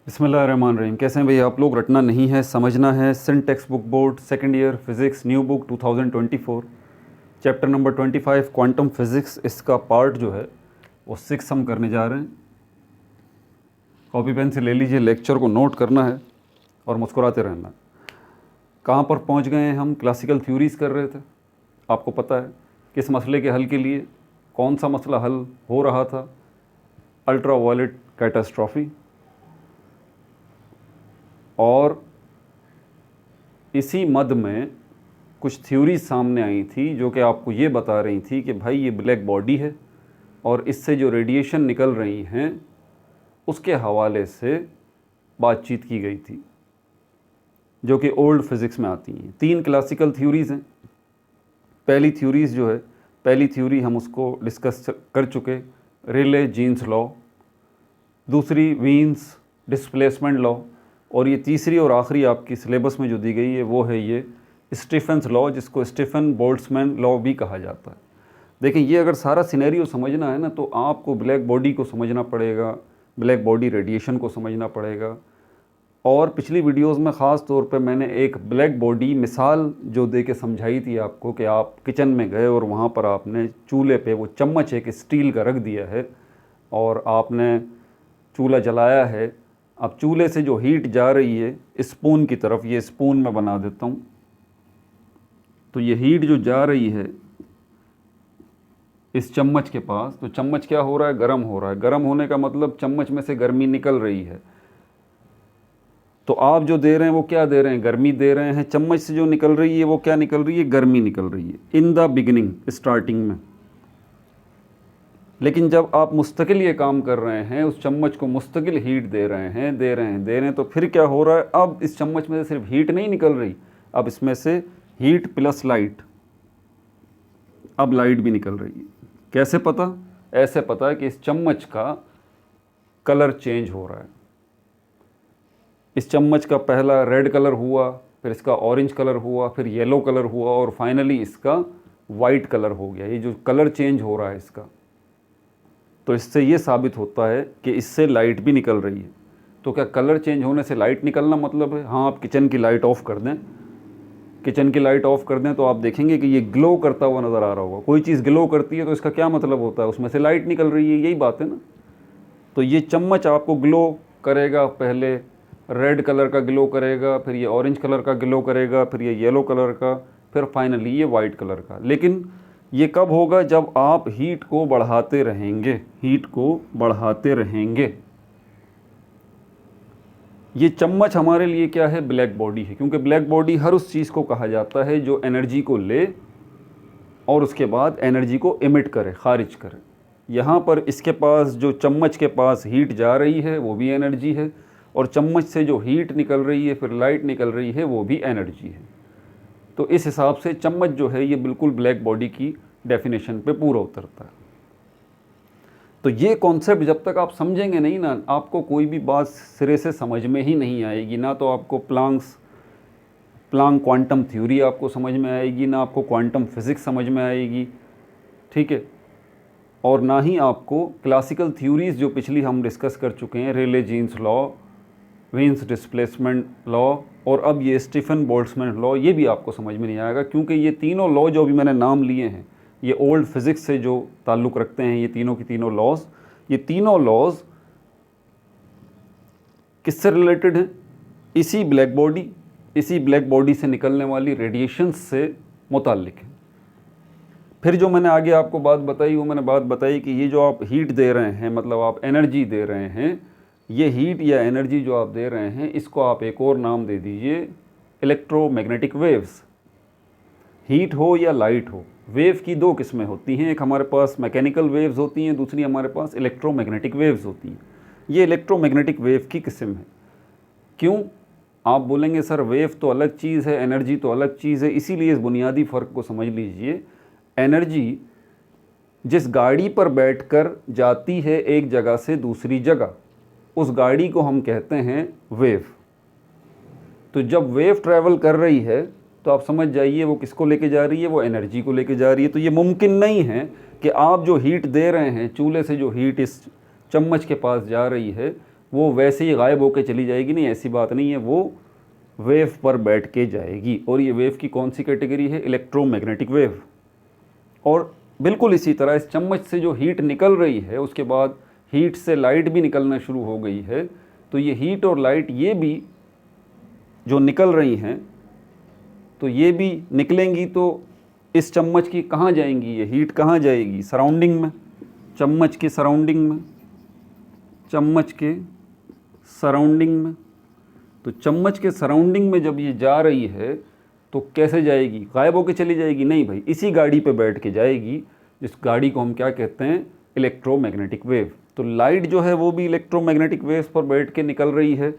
बिस्मिल्लाहिर्रहमानिर्रहीम। कैसे हैं भाई आप लोग? रटना नहीं है, समझना है। Sindh textbook board second year physics new book 2024 chapter number 25 quantum physics. इसका पार्ट जो है वो 6 हम करने जा रहे हैं। कॉपी पेन से ले लीजिए, लेक्चर को नोट करना है और मुस्कुराते रहना। कहाँ पर पहुँच गए हैं हम? क्लासिकल थ्योरीज़ कर रहे थे। आपको पता है किस मसले के हल के लिए कौन सा मसला हल हो रहा था? Ultra violet catastrophe. और इसी मद में कुछ थ्योरी सामने आई थी जो कि आपको ये बता रही थी कि भाई ये ब्लैक बॉडी है और इससे जो रेडिएशन निकल रही हैं उसके हवाले से बातचीत की गई थी, जो कि ओल्ड फिज़िक्स में आती हैं। 3 क्लासिकल थ्योरीज़ हैं। पहली थ्योरी हम उसको डिस्कस कर चुके, रेले जीन्स लॉ। दूसरी वीन्स डिस्प्लेसमेंट लॉ। और ये तीसरी और आखिरी आपकी सिलेबस में जो दी गई है वो है ये स्टीफेंस लॉ, जिसको स्टीफन बोल्ट्जमैन लॉ भी कहा जाता है। देखिए, ये अगर सारा सिनेरियो समझना है ना तो आपको ब्लैक बॉडी को समझना पड़ेगा, ब्लैक बॉडी रेडिएशन को समझना पड़ेगा। और पिछली वीडियोस में ख़ास तौर पे मैंने एक ब्लैक बॉडी मिसाल जो दे के समझाई थी आपको कि आप किचन में गए और वहाँ पर आपने चूल्हे पे वो चम्मच एक स्टील का रख दिया है और आपने चूल्हा जलाया है। अब चूल्हे से जो हीट जा रही है स्पून की तरफ, ये स्पून मैं बना देता हूँ, तो ये हीट जो जा रही है इस चम्मच के पास, तो चम्मच क्या हो रहा है? गर्म हो रहा है। गर्म होने का मतलब चम्मच में से गर्मी निकल रही है। तो आप जो दे रहे हैं वो क्या दे रहे हैं? गर्मी दे रहे हैं। चम्मच से जो निकल रही है वो क्या निकल रही है? गर्मी निकल रही है इन द बिगिनिंग, स्टार्टिंग में। लेकिन जब आप मुस्तकिल ये काम कर रहे हैं, उस चम्मच को मुस्तकिल हीट दे रहे हैं, तो फिर क्या हो रहा है? अब इस चम्मच में से सिर्फ हीट नहीं निकल रही, अब इसमें से हीट प्लस लाइट, अब लाइट भी निकल रही है। कैसे पता? ऐसे पता है कि इस चम्मच का कलर चेंज हो रहा है। इस चम्मच का पहला रेड कलर हुआ, फिर इसका ऑरेंज कलर हुआ, फिर येलो कलर हुआ और फाइनली इसका वाइट कलर हो गया। ये जो कलर चेंज हो रहा है इसका, तो इससे ये साबित होता है कि इससे लाइट भी निकल रही है। तो क्या कलर चेंज होने से लाइट निकलना मतलब है? हाँ, आप किचन की लाइट ऑफ़ कर दें, किचन की लाइट ऑफ़ कर दें तो आप देखेंगे कि ये ग्लो करता हुआ नज़र आ रहा होगा। कोई चीज़ ग्लो करती है तो इसका क्या मतलब होता है? उसमें से लाइट निकल रही है, यही बात है ना। तो ये चम्मच आपको ग्लो करेगा, पहले रेड कलर का ग्लो करेगा, फिर ये ऑरेंज कलर का ग्लो करेगा, फिर ये येलो कलर का, फिर फाइनली ये वाइट कलर का। लेकिन ये कब होगा? जब आप हीट को बढ़ाते रहेंगे, हीट को बढ़ाते रहेंगे। ये चम्मच हमारे लिए क्या है? ब्लैक बॉडी है, क्योंकि ब्लैक बॉडी हर उस चीज़ को कहा जाता है जो एनर्जी को ले और उसके बाद एनर्जी को इमिट करे, खारिज करे। यहाँ पर इसके पास, जो चम्मच के पास हीट जा रही है वो भी एनर्जी है, और चम्मच से जो हीट निकल रही है, फिर लाइट निकल रही है, वो भी एनर्जी है। तो इस हिसाब से चम्मच जो है ये बिल्कुल ब्लैक बॉडी की डेफिनेशन पे पूरा उतरता है। तो ये कॉन्सेप्ट जब तक आप समझेंगे नहीं ना, आपको कोई भी बात सिरे से समझ में ही नहीं आएगी। ना तो आपको प्लांक क्वांटम थ्योरी आपको समझ में आएगी, ना आपको क्वांटम फिज़िक्स समझ में आएगी, ठीक है। और ना ही आपको क्लासिकल थ्योरीज़ जो पिछली हम डिस्कस कर चुके हैं, Rayleigh Jeans law, Wien's displacement law और अब ये स्टीफन बोल्ट्जमैन लॉ, ये भी आपको समझ में नहीं आएगा, क्योंकि ये तीनों लॉ जो भी मैंने नाम लिए हैं ये ओल्ड फिज़िक्स से जो ताल्लुक़ रखते हैं। ये तीनों की तीनों लॉज, ये तीनों लॉज किससे रिलेटेड हैं? इसी ब्लैक बॉडी से निकलने वाली रेडिएशंस से मुताल्लिक़ है। फिर जो मैंने आगे आपको बात बताई, वो मैंने बात बताई कि ये जो आप हीट दे रहे हैं, मतलब आप एनर्जी दे रहे हैं, ये हीट या एनर्जी जो आप दे रहे हैं इसको आप एक और नाम दे दीजिए, इलेक्ट्रोमैग्नेटिक वेव्स। हीट हो या लाइट हो, वेव की 2 किस्में होती हैं। एक हमारे पास मैकेनिकल वेव्स होती हैं, दूसरी हमारे पास इलेक्ट्रोमैग्नेटिक वेव्स होती हैं। ये इलेक्ट्रोमैग्नेटिक वेव की किस्म है। क्यों? आप बोलेंगे सर वेव तो अलग चीज़ है, एनर्जी तो अलग चीज़ है। इसीलिए इस बुनियादी फ़र्क को समझ लीजिए। एनर्जी जिस गाड़ी पर बैठकर जाती है एक जगह से दूसरी जगह, उस गाड़ी को हम कहते हैं वेव। तो जब वेव ट्रैवल कर रही है तो आप समझ जाइए वो किसको लेके जा रही है? वो एनर्जी को लेके जा रही है। तो ये मुमकिन नहीं है कि आप जो हीट दे रहे हैं, चूल्हे से जो हीट इस चम्मच के पास जा रही है, वो वैसे ही गायब होकर चली जाएगी, नहीं ऐसी बात नहीं है, वो वेव पर बैठ के जाएगी। और ये वेव की कौन सी कैटेगरी है? Electromagnetic wave. और बिल्कुल इसी तरह इस चम्मच से जो हीट निकल रही है, उसके बाद हीट से लाइट भी निकलना शुरू हो गई है, तो ये हीट और लाइट ये भी जो निकल रही हैं, तो ये भी निकलेंगी, तो इस चम्मच की कहाँ जाएंगी? ये हीट कहाँ जाएगी? सराउंडिंग में, चम्मच के सराउंडिंग में, चम्मच के सराउंडिंग में। तो चम्मच के सराउंडिंग में जब ये जा रही है तो कैसे जाएगी? गायब होकर चली जाएगी? नहीं भाई, इसी गाड़ी पे बैठ के जाएगी, जिस गाड़ी को हम क्या कहते हैं? Electromagnetic wave. तो लाइट जो है वो भी इलेक्ट्रोमैग्नेटिक वेव्स पर बैठ के निकल रही है,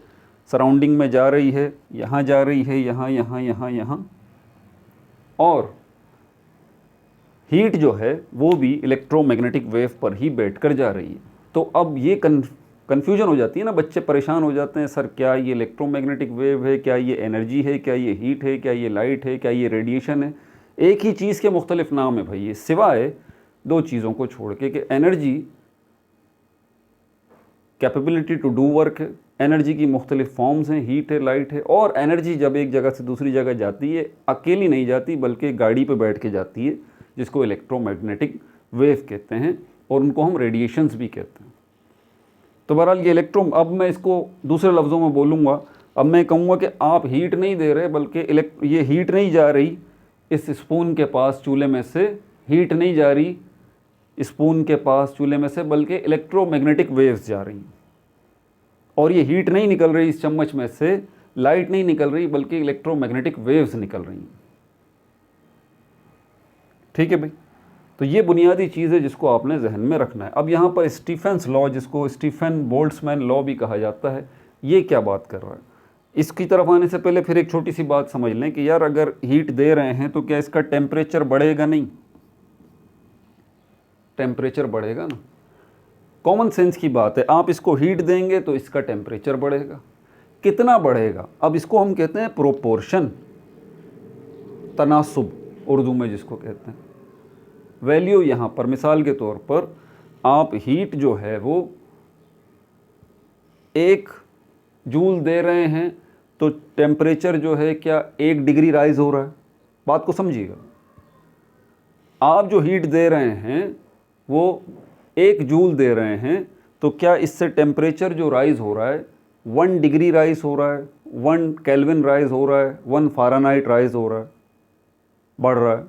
सराउंडिंग में जा रही है, यहाँ जा रही है, यहाँ यहाँ यहाँ यहाँ। और हीट जो है वो भी इलेक्ट्रोमैग्नेटिक वेव पर ही बैठकर जा रही है। तो अब ये कन्फ्यूजन हो जाती है ना, बच्चे परेशान हो जाते हैं, सर क्या ये इलेक्ट्रोमैग्नेटिक वेव है, क्या ये एनर्जी है, क्या ये हीट है, क्या ये लाइट है, क्या ये रेडिएशन है? एक ही चीज़ के मुख्तलिफ नाम है भाई ये, सिवाय दो चीज़ों को छोड़ के कि energy capability to do work है, एनर्जी की मुख्तलिफ फॉर्म्स हैं, हीट है, लाइट है। और एनर्जी जब एक जगह से दूसरी जगह जाती है, अकेली नहीं जाती बल्कि गाड़ी पे बैठ के जाती है, जिसको इलेक्ट्रोमैग्नेटिक वेव कहते हैं, और उनको हम रेडिएशंस भी कहते हैं। तो बहरहाल ये अब मैं इसको दूसरे लफ्ज़ों में बोलूँगा, अब मैं कहूँगा कि आप हीट नहीं दे रहे, बल्कि ये हीट नहीं जा रही इस स्पून के पास चूल्हे में से, हीट नहीं जा रही स्पून के पास चूल्हे में से, बल्कि इलेक्ट्रोमैग्नेटिक वेव्स जा रही हैं। और ये हीट नहीं निकल रही इस चम्मच में से, लाइट नहीं निकल रही, बल्कि इलेक्ट्रोमैग्नेटिक वेव्स निकल रही हैं। ठीक है भाई, तो ये बुनियादी चीज़ है जिसको आपने जहन में रखना है। अब यहाँ पर स्टीफेंस लॉ, जिसको स्टीफन बोल्ट्जमैन लॉ भी कहा जाता है, ये क्या बात कर रहा है? इसकी तरफ आने से पहले फिर एक छोटी सी बात समझ लें कि यार अगर हीट दे रहे हैं तो क्या इसका टेम्परेचर बढ़ेगा? नहीं, टेम्परेचर बढ़ेगा ना, कॉमन सेंस की बात है। आप इसको हीट देंगे तो इसका टेम्परेचर बढ़ेगा। कितना बढ़ेगा? अब इसको हम कहते हैं प्रोपोर्शन, तनासुब उर्दू में जिसको कहते हैं। वैल्यू यहाँ पर मिसाल के तौर पर आप हीट जो है वो 1 जूल दे रहे हैं, तो टेम्परेचर जो है क्या 1 डिग्री राइज हो रहा है? बात को समझिएगा। आप जो हीट दे रहे हैं वो 1 जूल दे रहे हैं, तो क्या इससे टेम्परेचर जो राइज हो रहा है 1 डिग्री राइज हो रहा है, 1 केल्विन राइज हो रहा है, 1 फ़ारेनहाइट राइज हो रहा है, बढ़ रहा है?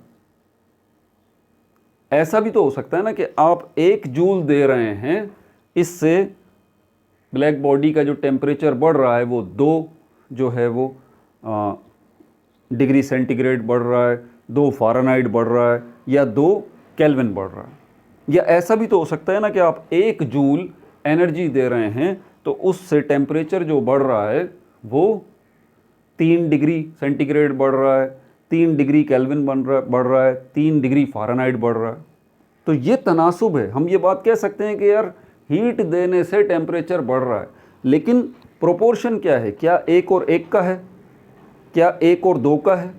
ऐसा भी तो हो सकता है ना कि आप 1 जूल दे रहे हैं, इससे ब्लैक बॉडी का जो टेम्परेचर बढ़ रहा है वो 2 जो है वो डिग्री सेंटीग्रेड बढ़ रहा है, 2 फ़ारेनहाइट बढ़ रहा है, या 2 केल्विन बढ़ रहा है। या ऐसा भी तो हो सकता है ना कि आप 1 जूल एनर्जी दे रहे हैं, तो उससे टेम्परेचर जो बढ़ रहा है वो 3 डिग्री सेंटीग्रेड बढ़ रहा है, 3 डिग्री केल्विन बढ़ रहा है, 3 डिग्री फ़ारेनहाइट बढ़ रहा है। तो ये तनासुब है। हम ये बात कह सकते हैं कि यार हीट देने से टेम्परेचर बढ़ रहा है, लेकिन प्रोपोर्शन क्या है? क्या 1 और 1 का है? क्या 1 और 2 का है?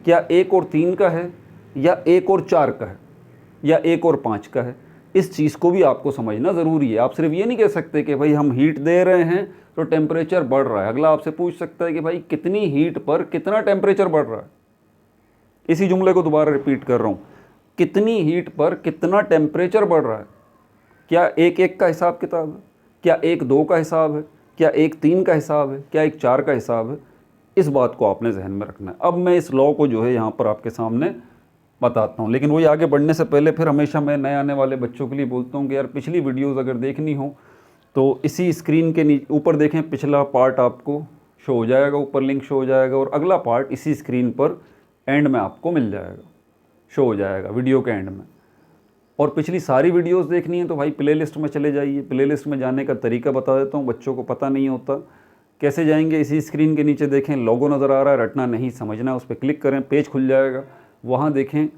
क्या 1 और 3 का है? या 1 और 4 का है? या 1 और 5 का है? इस चीज़ को भी आपको समझना ज़रूरी है। आप सिर्फ ये नहीं कह सकते कि भाई हम हीट दे रहे हैं तो टेम्परेचर बढ़ रहा है। अगला आपसे पूछ सकता है कि भाई कितनी हीट पर कितना टेम्परेचर बढ़ रहा है? इसी जुमले को दोबारा रिपीट कर रहा हूँ, कितनी हीट पर कितना टेम्परेचर बढ़ रहा है? क्या 1-1 का हिसाब किताब है? क्या 1-2 का हिसाब है? क्या 1-3 का हिसाब है? क्या 1-4 का हिसाब है? इस बात को आपने जहन में रखना है। अब मैं इस लॉ को जो है यहाँ पर आपके सामने बताता हूँ, लेकिन वही आगे बढ़ने से पहले फिर हमेशा मैं नए आने वाले बच्चों के लिए बोलता हूँ कि यार पिछली वीडियोज़ अगर देखनी हो तो इसी स्क्रीन के ऊपर देखें, पिछला पार्ट आपको शो हो जाएगा, ऊपर लिंक शो हो जाएगा, और अगला पार्ट इसी स्क्रीन पर एंड में आपको मिल जाएगा, शो हो जाएगा वीडियो के एंड में। और पिछली सारी वीडियोस देखनी है तो भाई प्लेलिस्ट में चले जाइए। प्लेलिस्ट में जाने का तरीका बता देता हूँ, बच्चों को पता नहीं होता। कैसे जाएंगे? इसी स्क्रीन के नीचे देखें, लोगो नज़र आ रहा है, रटना नहीं समझना, उस पर क्लिक करें, पेज खुल जाएगा, वहाँ देखें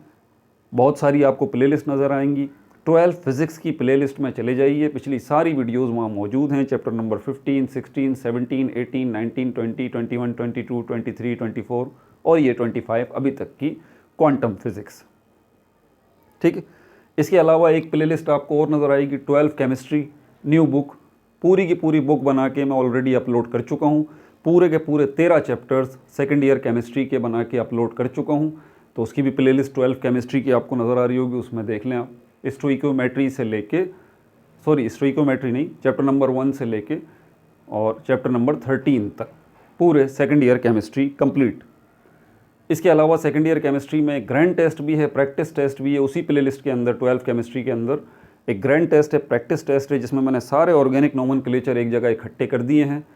बहुत सारी आपको प्लेलिस्ट नज़र आएंगी। 12 फिज़िक्स की प्लेलिस्ट में चले जाइए, पिछली सारी वीडियोज़ वहाँ मौजूद हैं। चैप्टर नंबर 15, 16, 17, 18, 19, 20, 21, 22, 23, 24 और ये 25 अभी तक की क्वांटम फिज़िक्स। ठीक है, इसके अलावा एक प्लेलिस्ट आपको और नज़र आएगी, 12 केमिस्ट्री न्यू बुक, पूरी की पूरी बुक बना के मैं ऑलरेडी अपलोड कर चुका हूँ। पूरे के पूरे 13 चैप्टर्स सेकेंड ईयर केमिस्ट्री के बना के अपलोड कर चुका हूँ। तो उसकी भी प्लेलिस्ट 12 केमिस्ट्री की आपको नज़र आ रही होगी, उसमें देख लें आप। स्टोइकोमेट्री से लेके, सॉरी स्टोइकोमेट्री नहीं, चैप्टर नंबर 1 से लेके और चैप्टर नंबर 13 तक पूरे सेकेंड ईयर केमिस्ट्री कंप्लीट। इसके अलावा सेकेंड ईयर केमिस्ट्री में ग्रैंड टेस्ट भी है, प्रैक्टिस टेस्ट भी है। उसी प्लेलिस्ट के अंदर 12 केमिस्ट्री के अंदर एक ग्रैंड टेस्ट है, प्रैक्टिस टेस्ट है, जिसमें मैंने सारे ऑर्गेनिक नोमेनक्लेचर एक जगह इकट्ठे कर दिए हैं।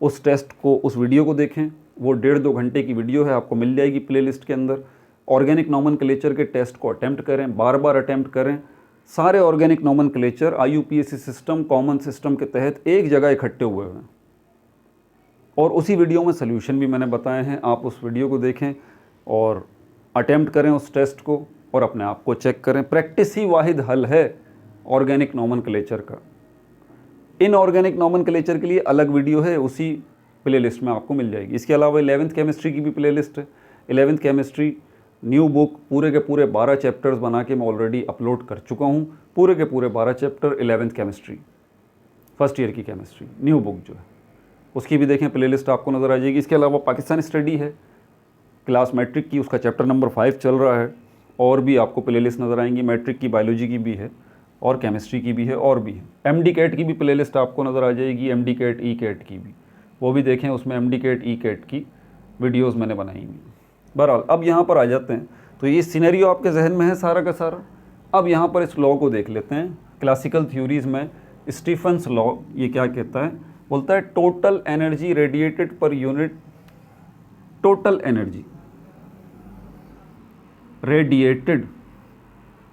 उस टेस्ट को, उस वीडियो को देखें, वो 1.5-2 घंटे की वीडियो है, आपको मिल जाएगी प्लेलिस्ट के अंदर। ऑर्गेनिक नोमेनक्लेचर के टेस्ट को अटैम्प्ट करें, बार बार अटैम्प्ट करें। सारे organic nomenclature IUPAC system, common system के तहत एक जगह इकट्ठे हुए हैं और उसी वीडियो में सोल्यूशन भी मैंने बताए हैं। आप उस वीडियो को देखें और अटैम्प्ट करें उस टेस्ट को और अपने आप को चेक करें। प्रैक्टिस ही वाहिद हल है ऑर्गेनिक नोमेनक्लेचर का। इनऑर्गेनिक नोमेनक्लेचर के लिए अलग वीडियो है, उसी प्लेलिस्ट में आपको मिल जाएगी। इसके अलावा 11th केमिस्ट्री की भी प्लेलिस्ट है। 11th केमिस्ट्री न्यू बुक पूरे के पूरे 12 चैप्टर्स बना के मैं ऑलरेडी अपलोड कर चुका हूँ। पूरे के पूरे 12 chapter 11th chemistry, first year की केमिस्ट्री न्यू बुक जो है, उसकी भी देखें, प्लेलिस्ट आपको नज़र आ जाएगी। इसके अलावा पाकिस्तान स्टडी है क्लास मैट्रिक की, उसका चैप्टर नंबर 5 चल रहा है और भी आपको प्लेलिस्ट नज़र आएंगी। मैट्रिक की बायोलॉजी की भी है और केमिस्ट्री की भी है और भी है। MD कैट की भी प्लेलिस्ट आपको नज़र आ जाएगी, MD कैट E कैट की भी, वो भी देखें। उसमें MD कैट E कैट की वीडियोस मैंने बनाई हुई। बहरहाल अब यहाँ पर आ जाते हैं। तो ये सिनेरियो आपके जहन में है सारा का सारा। अब यहाँ पर इस लॉ को देख लेते हैं। क्लासिकल थ्योरीज़ में स्टीफन्स लॉ ये क्या कहता है, बोलता है total energy radiated per unit, total energy radiated,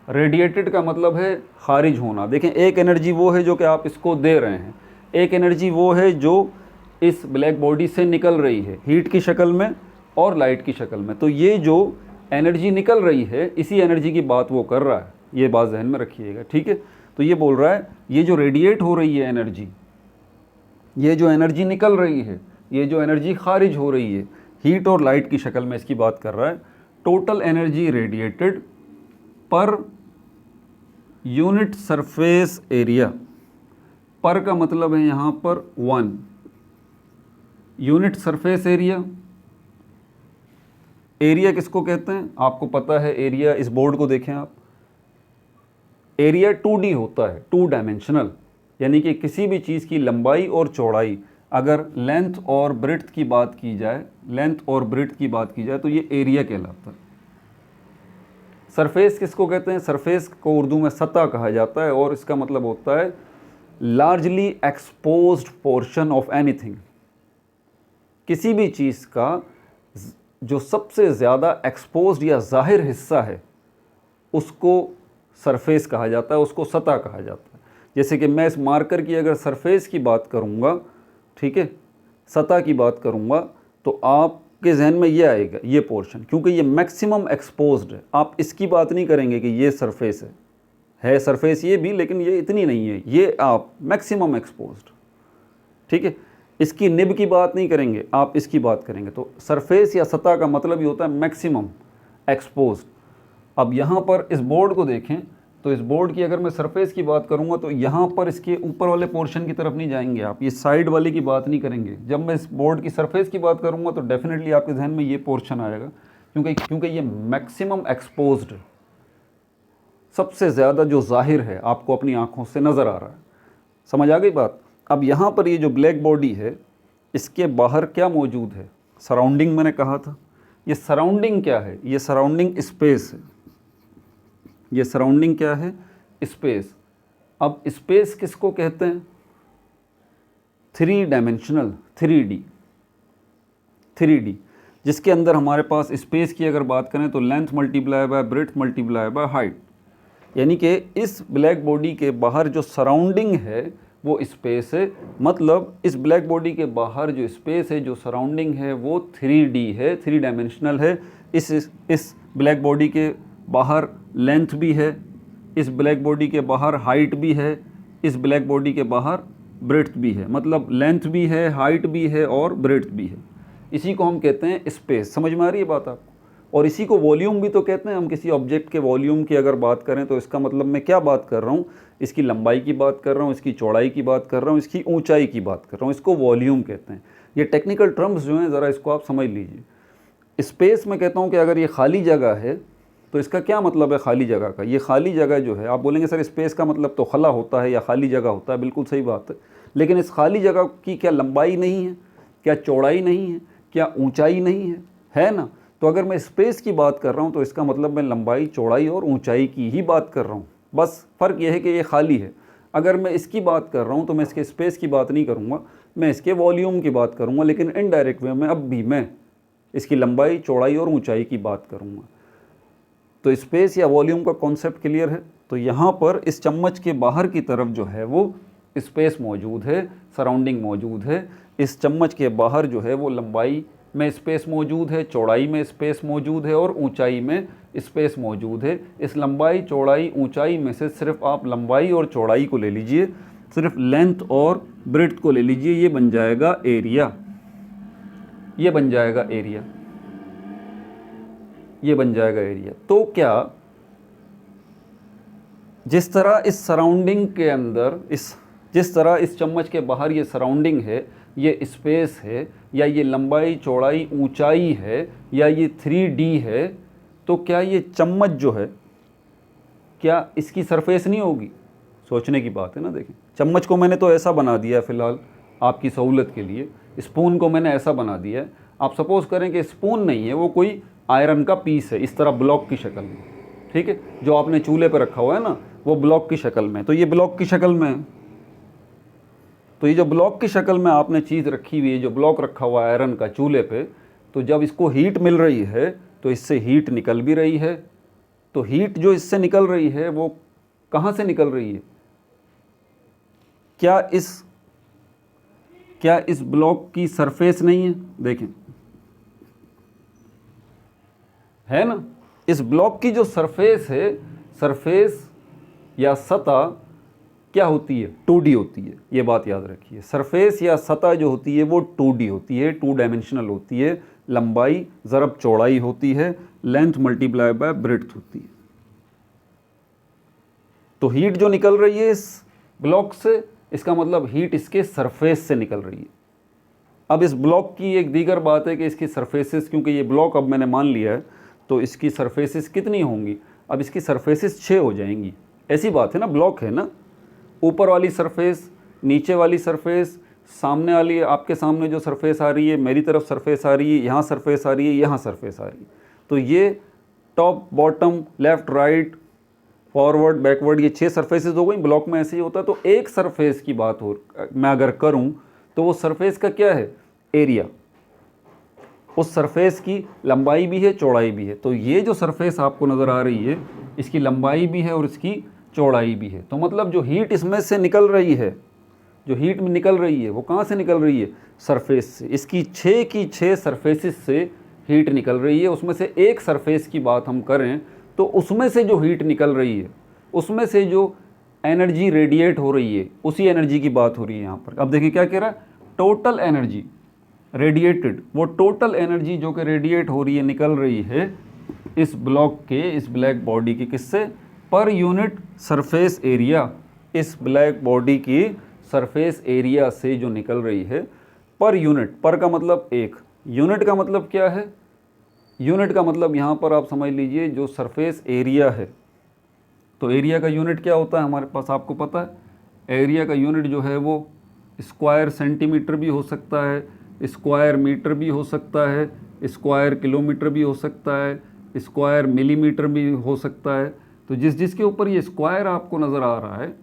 radiated का मतलब है खारिज होना। देखें, एक एनर्जी वो है जो कि आप इसको दे रहे हैं, एक एनर्जी वो है जो इस ब्लैक बॉडी से निकल रही है, हीट की शक्ल में और लाइट की शक्ल में। तो ये जो एनर्जी निकल रही है, इसी एनर्जी की बात वो कर रहा है, ये बात जहन में रखिएगा, ठीक है। तो ये बोल रहा है ये जो रेडिएट हो रही है एनर्जी, ये जो एनर्जी निकल रही है, ये जो एनर्जी खारिज हो रही है, हीट और लाइट की शक्ल में इसकी बात कर रहा है। Total energy radiated per unit surface area, पर का मतलब है यहाँ पर 1 यूनिट सरफेस एरिया। एरिया किसको कहते हैं आपको पता है, एरिया, इस बोर्ड को देखें आप, एरिया 2D होता है, 2 डायमेंशनल, यानी कि किसी भी चीज़ की लंबाई और चौड़ाई, अगर लेंथ और ब्रेड्थ की बात की जाए, लेंथ और ब्रेड्थ की बात की जाए तो ये एरिया कहलाता है। सरफेस किसको कहते हैं, सरफेस को उर्दू में सतह कहा जाता है और इसका मतलब होता है largely exposed portion of anything. किसी भी चीज़ का जो सबसे ज़्यादा एक्सपोज्ड या ज़ाहिर हिस्सा है उसको सरफेस कहा जाता है, उसको सतह कहा जाता है। जैसे कि मैं इस मार्कर की अगर सरफेस की बात करूँगा, ठीक है, सतह की बात करूँगा, तो आपके जहन में ये आएगा ये पोर्शन, क्योंकि ये मैक्सिमम एक्सपोज्ड है। आप इसकी बात नहीं करेंगे कि ये सरफेस है सरफेस ये भी, लेकिन ये इतनी नहीं है, ये आप मैक्सिमम एक्सपोज्ड, ठीक है। इसकी निब की बात नहीं करेंगे, आप इसकी बात करेंगे। तो सरफेस या सतह का मतलब ही होता है मैक्सिमम एक्सपोज्ड। अब यहाँ पर इस बोर्ड को देखें, तो इस बोर्ड की अगर मैं सरफेस की बात करूँगा तो यहाँ पर इसके ऊपर वाले पोर्शन की तरफ नहीं जाएंगे आप, ये साइड वाले की बात नहीं करेंगे। जब मैं इस बोर्ड की सरफेस की बात करूँगा तो डेफिनेटली आपके जहन में ये पोर्शन आएगा, क्योंकि ये मैक्सिमम एक्सपोज्ड, सबसे ज़्यादा जो जाहिर है, आपको अपनी आँखों से नज़र आ रहा है। समझ आ गई बात। अब यहाँ पर ये जो ब्लैक बॉडी है, इसके बाहर क्या मौजूद है, सराउंडिंग मैंने कहा था। ये सराउंडिंग क्या है, ये सराउंडिंग स्पेस है। ये सराउंडिंग क्या है, स्पेस। अब स्पेस किसको कहते हैं, 3 डायमेंशनल, 3D, जिसके अंदर हमारे पास स्पेस की अगर बात करें तो length multiply by breadth multiply by height, यानी कि इस ब्लैक बॉडी के बाहर जो सराउंडिंग है वो स्पेस है। मतलब इस ब्लैक बॉडी के बाहर जो स्पेस है, जो सराउंडिंग है, वो 3D है, 3 डायमेंशनल है। इस ब्लैक बॉडी के बाहर लेंथ भी है, इस ब्लैक बॉडी के बाहर हाइट भी है, इस ब्लैक बॉडी के बाहर ब्रेड्थ भी है। मतलब लेंथ भी है, हाइट भी है और ब्रेड्थ भी है। इसी को हम कहते हैं स्पेस। समझ में आ रही है बात आपको। और इसी को वॉल्यूम भी तो कहते हैं। हम किसी ऑब्जेक्ट के वॉल्यूम की अगर बात करें तो इसका मतलब मैं क्या बात कर रहा हूँ, इसकी लंबाई की बात कर रहा हूँ, इसकी चौड़ाई की बात कर रहा हूँ, इसकी ऊंचाई की बात कर रहा हूँ, इसको वॉल्यूम कहते हैं। ये टेक्निकल टर्म्स जो हैं ज़रा इसको आप समझ लीजिए। स्पेस में कहता हूँ कि अगर ये खाली जगह है तो इसका क्या मतलब है खाली जगह का। ये खाली जगह जो है, आप बोलेंगे सर स्पेस का मतलब तो खला होता है या खाली जगह होता है, बिल्कुल सही बात है, लेकिन इस खाली जगह की क्या लंबाई नहीं है, क्या चौड़ाई नहीं है, क्या ऊंचाई नहीं है ना। तो अगर मैं स्पेस की बात कर रहा हूँ तो इसका मतलब मैं लंबाई, चौड़ाई और ऊंचाई की ही बात कर रहा हूँ। बस फ़र्क यह है कि ये खाली है। अगर मैं इसकी बात कर रहा हूँ तो मैं इसके स्पेस की बात नहीं करूँगा, मैं इसके वॉल्यूम की बात करूँगा, लेकिन इनडायरेक्ट वे में अब भी मैं इसकी लंबाई, चौड़ाई और ऊंचाई की बात करूँगा। तो स्पेस या वॉल्यूम का कॉन्सेप्ट क्लियर है। तो यहाँ पर इस चम्मच के बाहर की तरफ जो है वो स्पेस मौजूद है, सराउंडिंग मौजूद है। इस चम्मच के बाहर जो है वो लंबाई में स्पेस मौजूद है, चौड़ाई में स्पेस मौजूद है और ऊंचाई में स्पेस मौजूद है। इस लंबाई, चौड़ाई, ऊंचाई में से सिर्फ आप लंबाई और चौड़ाई को ले लीजिए, सिर्फ लेंथ और ब्रेड्थ को ले लीजिए, ये बन जाएगा एरिया। ये बन जाएगा एरिया, ये बन जाएगा एरिया। तो क्या जिस तरह इस सराउंडिंग के अंदर, जिस तरह इस चम्मच के बाहर ये सराउंडिंग है, ये स्पेस है, या ये लंबाई, चौड़ाई, ऊंचाई है, या ये 3D है, तो क्या ये चम्मच जो है, क्या इसकी सरफेस नहीं होगी? सोचने की बात है ना। देखें, चम्मच को मैंने तो ऐसा बना दिया है फ़िलहाल आपकी सहूलत के लिए, स्पून को मैंने ऐसा बना दिया है। आप सपोज़ करें कि स्पून नहीं है, वो कोई आयरन का पीस है, इस तरह ब्लॉक की शक्ल में, ठीक है, जो आपने चूल्हे पर रखा हुआ है ना, वो ब्लॉक की शक्ल में। तो ये ब्लॉक की शक्ल में है। तो ये जो ब्लॉक की शक्ल में आपने चीज़ रखी हुई है, जो ब्लॉक रखा हुआ है आयरन का चूल्हे पे, तो जब इसको हीट मिल रही है तो इससे हीट निकल भी रही है। तो हीट जो इससे निकल रही है वो कहाँ से निकल रही है? क्या इस ब्लॉक की सरफेस नहीं है? देखें, है ना। इस ब्लॉक की जो सरफेस है, सरफेस या सतह क्या होती है? 2D होती है। ये बात याद रखिए, सरफेस या सतह जो होती है वो 2D होती है, 2 डायमेंशनल होती है। लंबाई ज़रब चौड़ाई होती है, लेंथ मल्टीप्लाई बाय ब्रेड्थ होती है। तो हीट जो निकल रही है इस ब्लॉक से, इसका मतलब हीट इसके सरफेस से निकल रही है। अब इस ब्लॉक की एक दीगर बात है कि इसकी सरफेसेस, क्योंकि ये ब्लॉक अब मैंने मान लिया है, तो इसकी सरफेसेस कितनी होंगी? अब इसकी सरफेसेस 6 हो जाएंगी। ऐसी बात है ना, ब्लॉक है ना, ऊपर वाली सरफेस, नीचे वाली सरफेस, सामने वाली, आपके सामने जो सरफेस आ रही है, मेरी तरफ सरफेस आ रही है, यहाँ सरफेस आ रही है, यहाँ सरफेस आ रही है। तो ये top, bottom, left, right, forward, backward, ये 6 सरफेसेस हो गई। ब्लॉक में ऐसे ही होता है। तो एक सरफेस की बात हो मैं अगर करूँ तो वो सरफेस का क्या है? एरिया। उस सरफेस की लंबाई भी है, चौड़ाई भी है। तो ये जो सरफेस आपको नज़र आ रही है, इसकी लंबाई भी है और इसकी चौड़ाई भी है। तो मतलब जो हीट इसमें से निकल रही है, जो हीट में निकल रही है, वो कहाँ से निकल रही है? सरफेस से। इसकी 6 की 6 सरफेसेस से हीट निकल रही है। उसमें से एक सरफेस की बात हम करें तो उसमें से जो हीट निकल रही है, उसमें से जो एनर्जी रेडिएट हो रही है, उसी एनर्जी की बात हो रही है यहाँ पर। अब देखिए क्या कह रहा है? टोटल एनर्जी रेडिएटेड, वो टोटल एनर्जी जो कि रेडिएट हो रही है, निकल रही है इस ब्लॉक के, इस ब्लैक बॉडी के, किससे? Per unit surface area. इस ब्लैक बॉडी की सरफेस एरिया से जो निकल रही है, पर यूनिट। पर का मतलब एक, यूनिट का मतलब क्या है? यूनिट का मतलब यहाँ पर आप समझ लीजिए जो सरफेस एरिया है। तो एरिया का यूनिट क्या होता है हमारे पास, आपको पता है? एरिया का यूनिट जो है वो स्क्वायर सेंटीमीटर भी हो सकता है, स्क्वायर मीटर भी हो सकता है, स्क्वायर किलोमीटर भी हो सकता है, स्क्वायर मिलीमीटर भी हो सकता है। तो जिसके ऊपर ये स्क्वायर आपको नज़र आ रहा है,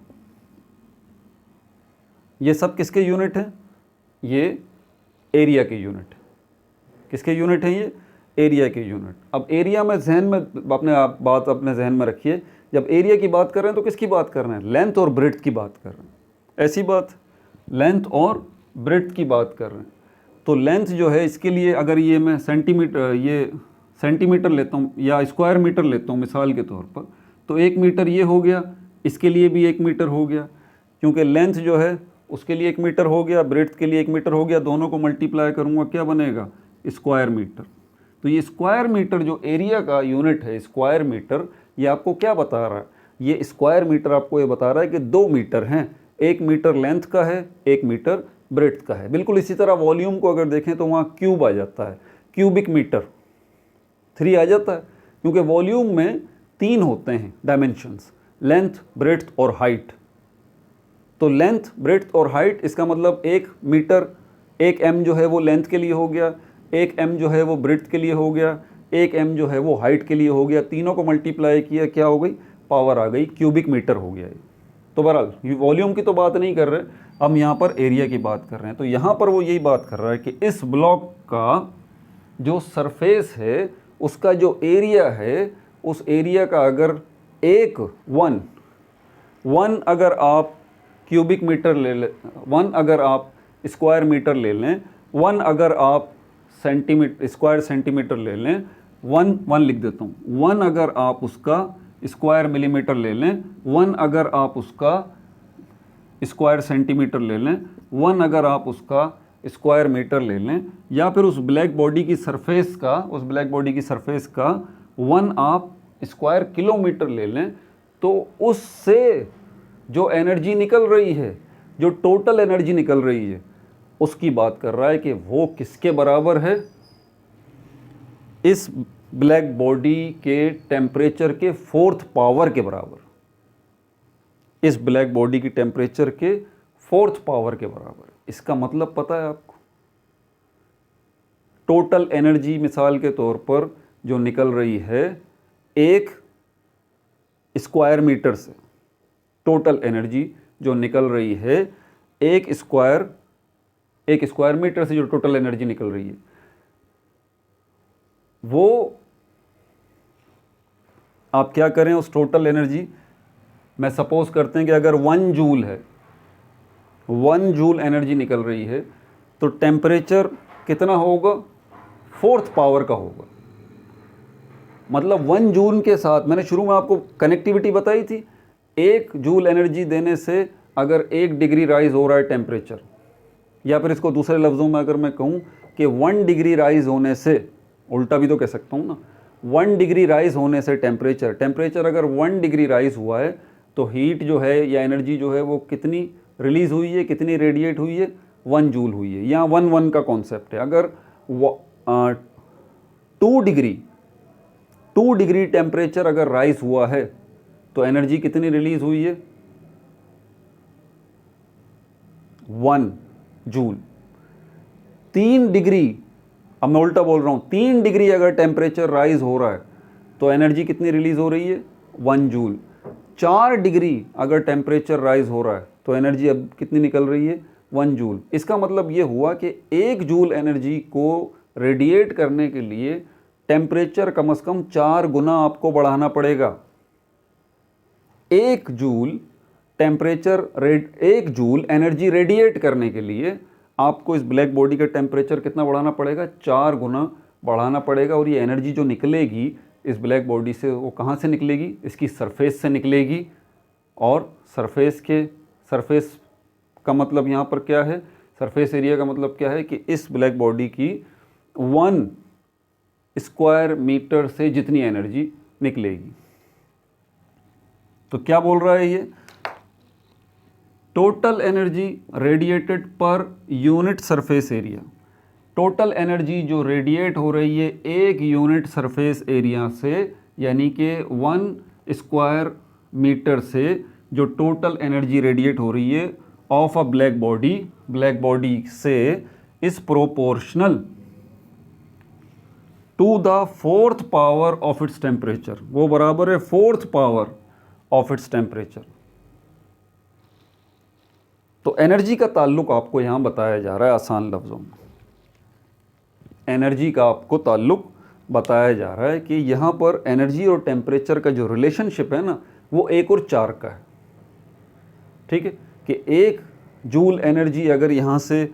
ये सब किसके यूनिट हैं? ये एरिया के यूनिट। किसके यूनिट हैं ये? एरिया के यूनिट। अब एरिया में जहन में बात अपने जहन में रखिए, जब एरिया की बात कर रहे हैं तो किसकी बात कर रहे हैं? लेंथ और ब्रेड्थ की बात कर रहे हैं। ऐसी बात, लेंथ और ब्रेड्थ की बात कर रहे हैं। तो लेंथ जो है, इसके लिए अगर ये मैं सेंटीमीटर लेता हूँ या स्क्वायर मीटर लेता हूँ मिसाल के तौर पर, तो 1 मीटर ये हो गया, इसके लिए भी 1 मीटर हो गया, क्योंकि लेंथ जो है उसके लिए 1 मीटर हो गया, ब्रेड्थ के लिए 1 मीटर हो गया। दोनों को मल्टीप्लाई करूँगा, क्या बनेगा? Square metre. तो ये स्क्वायर मीटर जो एरिया का यूनिट है, स्क्वायर मीटर, ये आपको क्या बता रहा है? ये स्क्वायर मीटर आपको ये बता रहा है कि 2 मीटर हैं, 1 मीटर लेंथ का है, 1 मीटर ब्रेड्थ का है। बिल्कुल इसी तरह वॉल्यूम को अगर देखें तो वहाँ क्यूब आ जाता है, क्यूबिक मीटर 3 आ जाता है, क्योंकि वॉल्यूम में 3 होते हैं डायमेंशंस, लेंथ, ब्रेड्थ और हाइट। तो लेंथ, ब्रेड्थ और हाइट, इसका मतलब 1 मीटर, 1 m जो है वो लेंथ के लिए हो गया, 1 m जो है वो ब्रेड्थ के लिए हो गया, 1 m जो है वो हाइट के लिए हो गया। तीनों को मल्टीप्लाई किया, क्या हो गई? पावर आ गई, क्यूबिक मीटर हो गया ये। तो बहरहाल ये वॉल्यूम की तो बात नहीं कर रहे, हम यहाँ पर एरिया की बात कर रहे हैं। तो यहाँ पर वो यही बात कर रहा है कि इस ब्लॉक का जो सरफेस है, उसका जो एरिया है, उस एरिया का अगर एक वन अगर आप क्यूबिक मीटर ले लें, 1 अगर आप स्क्वायर मीटर ले लें, 1 अगर आप सेंटीमीटर, स्क्वायर सेंटीमीटर ले लें, 1 लिख देता हूँ, 1 अगर आप उसका स्क्वायर मिलीमीटर ले लें, 1 अगर आप उसका स्क्वायर सेंटीमीटर ले लें, 1 अगर आप उसका स्क्वायर मीटर ले लें, या फिर उस ब्लैक बॉडी की सरफेस का, 1 आप स्क्वायर किलोमीटर ले लें, तो उससे जो एनर्जी निकल रही है, जो टोटल एनर्जी निकल रही है, उसकी बात कर रहा है कि वो किसके बराबर है? इस ब्लैक बॉडी के टेम्परेचर के 4th पावर के बराबर। इस ब्लैक बॉडी की टेम्परेचर के 4th पावर के बराबर। इसका मतलब पता है आपको? टोटल एनर्जी मिसाल के तौर पर जो निकल रही है 1 स्क्वायर मीटर से, टोटल एनर्जी जो निकल रही है 1 स्क्वायर मीटर से, जो टोटल एनर्जी निकल रही है, वो आप क्या करें उस टोटल एनर्जी में, सपोज करते हैं कि अगर 1 जूल है, 1 जूल एनर्जी निकल रही है, तो टेम्परेचर कितना होगा? 4th पावर का होगा। मतलब 1 जूल के साथ, मैंने शुरू में आपको कनेक्टिविटी बताई थी, 1 जूल एनर्जी देने से अगर 1 डिग्री राइज हो रहा है टेम्परेचर, या फिर इसको दूसरे लफ्ज़ों में अगर मैं कहूँ कि 1 डिग्री राइज होने से, उल्टा भी तो कह सकता हूँ ना, 1 डिग्री राइज होने से टेम्परेचर अगर 1 डिग्री राइज हुआ है, तो हीट जो है या एनर्जी जो है वो कितनी रिलीज़ हुई है, कितनी रेडिएट हुई है? 1 जूल हुई है। यहाँ 1 का कॉन्सेप्ट है। अगर 2 डिग्री टेम्परेचर अगर राइज हुआ है, तो एनर्जी कितनी रिलीज़ हुई है? 1 जूल। 3 डिग्री, अब मैं उल्टा बोल रहा हूँ, 3 डिग्री अगर टेम्परेचर राइज हो रहा है, तो एनर्जी कितनी रिलीज़ हो रही है? 1 जूल। 4 डिग्री अगर टेम्परेचर राइज हो रहा है, तो एनर्जी अब कितनी निकल रही है? 1 जूल। इसका मतलब ये हुआ कि 1 जूल एनर्जी को रेडिएट करने के लिए टेम्परेचर कम से कम 4 गुना आपको बढ़ाना पड़ेगा। 1 जूल एनर्जी रेडिएट करने के लिए आपको इस ब्लैक बॉडी का टेम्परेचर कितना बढ़ाना पड़ेगा? 4 गुना बढ़ाना पड़ेगा। और ये एनर्जी जो निकलेगी इस ब्लैक बॉडी से, वो कहाँ से निकलेगी? इसकी सरफेस से निकलेगी। और सरफेस का मतलब यहाँ पर क्या है? सरफेस एरिया का मतलब क्या है कि इस ब्लैक बॉडी की 1 स्क्वायर मीटर से जितनी एनर्जी निकलेगी। तो क्या बोल रहा है ये? Total energy radiated per unit surface area. Total energy जो रेडिएट हो रही है 1 यूनिट सरफेस एरिया से, यानी कि 1 स्क्वायर मीटर से जो टोटल एनर्जी रेडिएट हो रही है ऑफ अ ब्लैक बॉडी से, is proportional to the 4th power of its temperature. वो बराबर है 4th power of its temperature. तो एनर्जी का ताल्लुक आपको यहां बताया जा रहा है आसान लफ्ज़ों में। एनर्जी का आपको ताल्लुक बताया जा रहा है कि यहाँ पर एनर्जी और टेम्परेचर का जो रिलेशनशिप है ना, वो 1 और 4 का है। ठीक है, कि 1 जूल एनर्जी अगर यहाँ से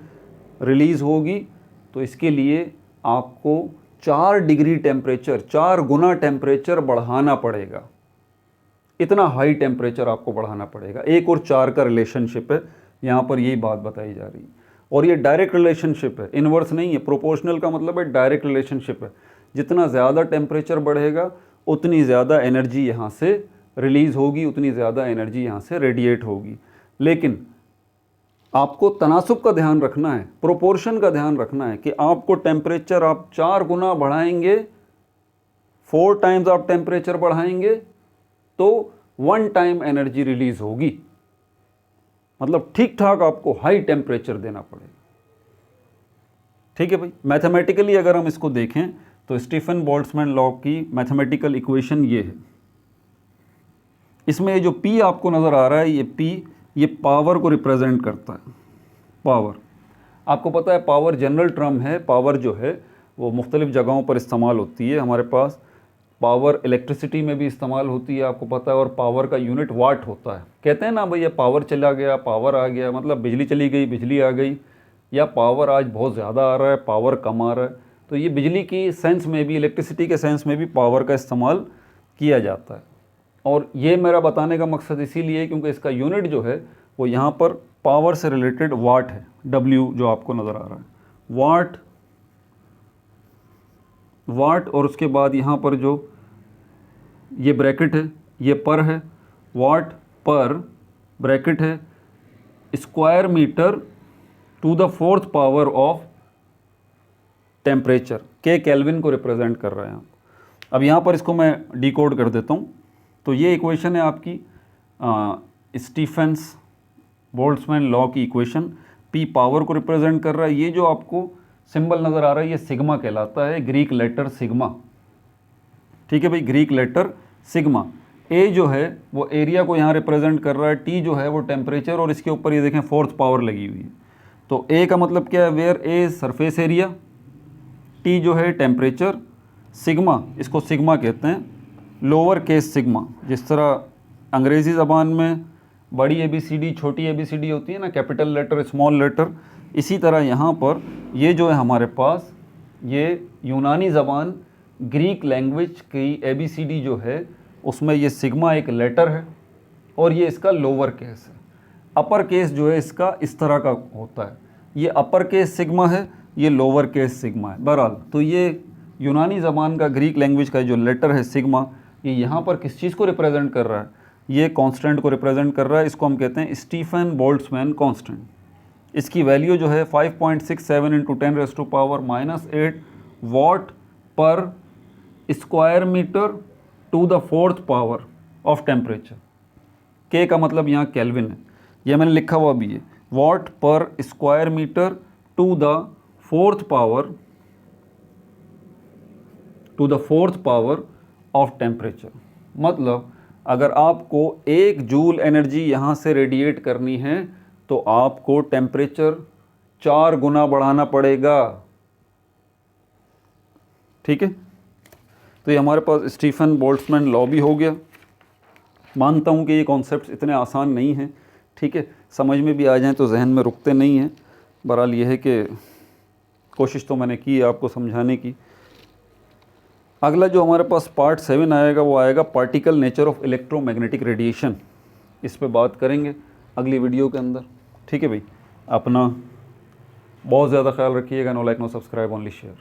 रिलीज़ होगी, तो इसके लिए आपको 4 डिग्री टेम्परेचर, 4 गुना टेम्परेचर बढ़ाना पड़ेगा। इतना हाई टेम्परेचर आपको बढ़ाना पड़ेगा। 1 और 4 का रिलेशनशिप है, यहाँ पर यही बात बताई जा रही है। और ये डायरेक्ट रिलेशनशिप है, इनवर्स नहीं है। प्रोपोर्शनल का मतलब है डायरेक्ट रिलेशनशिप है। जितना ज़्यादा टेम्परेचर बढ़ेगा उतनी ज़्यादा एनर्जी यहाँ से रिलीज़ होगी, उतनी ज़्यादा एनर्जी यहाँ से रेडिएट होगी। लेकिन आपको तनासुब का ध्यान रखना है, प्रोपोर्शन का ध्यान रखना है कि आपको टेम्परेचर आप 4 गुना बढ़ाएंगे, 4 टाइम्स आप टेम्परेचर बढ़ाएंगे तो 1 टाइम एनर्जी रिलीज़ होगी। मतलब ठीक ठाक आपको हाई टेम्परेचर देना पड़ेगा। ठीक है भाई। मैथमेटिकली अगर हम इसको देखें तो स्टीफन बोल्ट्जमैन लॉ की मैथमेटिकल इक्वेशन ये है। इसमें ये जो P आपको नज़र आ रहा है, ये P ये पावर को रिप्रेजेंट करता है। पावर, आपको पता है पावर जनरल टर्म है। पावर जो है वो मुख्तलिफ़ जगहों पर इस्तेमाल होती है। हमारे पास पावर इलेक्ट्रिसिटी में भी इस्तेमाल होती है, आपको पता है, और पावर का यूनिट वाट होता है। कहते हैं ना भैया पावर चला गया, पावर आ गया, मतलब बिजली चली गई, बिजली आ गई, या पावर आज बहुत ज़्यादा आ रहा है, पावर कम आ रहा है। तो ये बिजली की सेंस में भी, इलेक्ट्रिसिटी के सेंस में भी पावर का इस्तेमाल किया जाता है। और ये मेरा बताने का मकसद इसीलिए क्योंकि इसका यूनिट जो है वो यहाँ पर पावर से रिलेटेड वाट है। W जो आपको नज़र आ रहा है, वाट, और उसके बाद यहाँ पर जो ये ब्रैकेट है ये पर है, वाट पर ब्रैकेट है, square metre to the 4th power of temperature, K kelvin को रिप्रेजेंट कर रहा है। अब यहाँ पर इसको मैं डिकोड कर देता हूँ। तो ये इक्वेशन है आपकी स्टीफन बोल्ट्जमैन लॉ की इक्वेशन। P पावर को रिप्रेजेंट कर रहा है। ये जो आपको सिंबल नज़र आ रहा है ये सिग्मा कहलाता है, ग्रीक लेटर सिग्मा। ठीक है भाई, ग्रीक लेटर सिग्मा। A जो है वो एरिया को यहाँ रिप्रेजेंट कर रहा है, T जो है वो टेम्परेचर, और इसके ऊपर ये देखें 4th पावर लगी हुई है। तो A का मतलब क्या है, where A surface area, T जो है टेम्परेचर, सिग्मा इसको सिग्मा कहते हैं, लोअर केस सिग्मा। जिस तरह अंग्रेज़ी ज़बान में बड़ी ABCD छोटी ABCD होती है ना, कैपिटल लेटर स्मॉल लेटर, इसी तरह यहाँ पर ये जो है हमारे पास ये यूनानी ज़बान ग्रीक लैंग्वेज की ABCD जो है उसमें ये सिग्मा एक लेटर है और ये इसका लोअर केस है। अपर केस जो है इसका इस तरह का होता है, ये अपर केस सिग्मा है, ये लोअर केस सिग्मा है। बहरहाल तो ये यूनानी ज़बान का ग्रीक लैंग्वेज का जो लेटर है सिग्मा, ये यहाँ पर किस चीज़ को रिप्रेजेंट कर रहा है, ये कांस्टेंट को रिप्रेजेंट कर रहा है। इसको हम कहते हैं स्टीफन बोल्ट्जमैन कांस्टेंट। इसकी वैल्यू जो है 5.67 × 10⁻⁻8 वाट पर square metre to the 4th power of temperature. K का मतलब यहाँ केल्विन है, यह मैंने लिखा हुआ भी है, वाट पर square metre to the 4th power of temperature. मतलब अगर आपको 1 जूल एनर्जी यहाँ से रेडिएट करनी है तो आपको टेम्परेचर 4 गुना बढ़ाना पड़ेगा। ठीक है, तो ये हमारे पास स्टीफन बोल्ट्जमैन लॉ भी हो गया। मानता हूँ कि ये कॉन्सेप्ट्स इतने आसान नहीं हैं, ठीक है, समझ में भी आ जाएं तो जहन में रुकते नहीं हैं। बहरहाल ये है कि कोशिश तो मैंने की है आपको समझाने की। अगला जो हमारे पास पार्ट 7 आएगा वो आएगा particle nature of electromagnetic radiation. इस पे बात करेंगे अगली वीडियो के अंदर। ठीक है भाई, अपना बहुत ज़्यादा ख्याल रखिएगा। No like no subscribe, only share.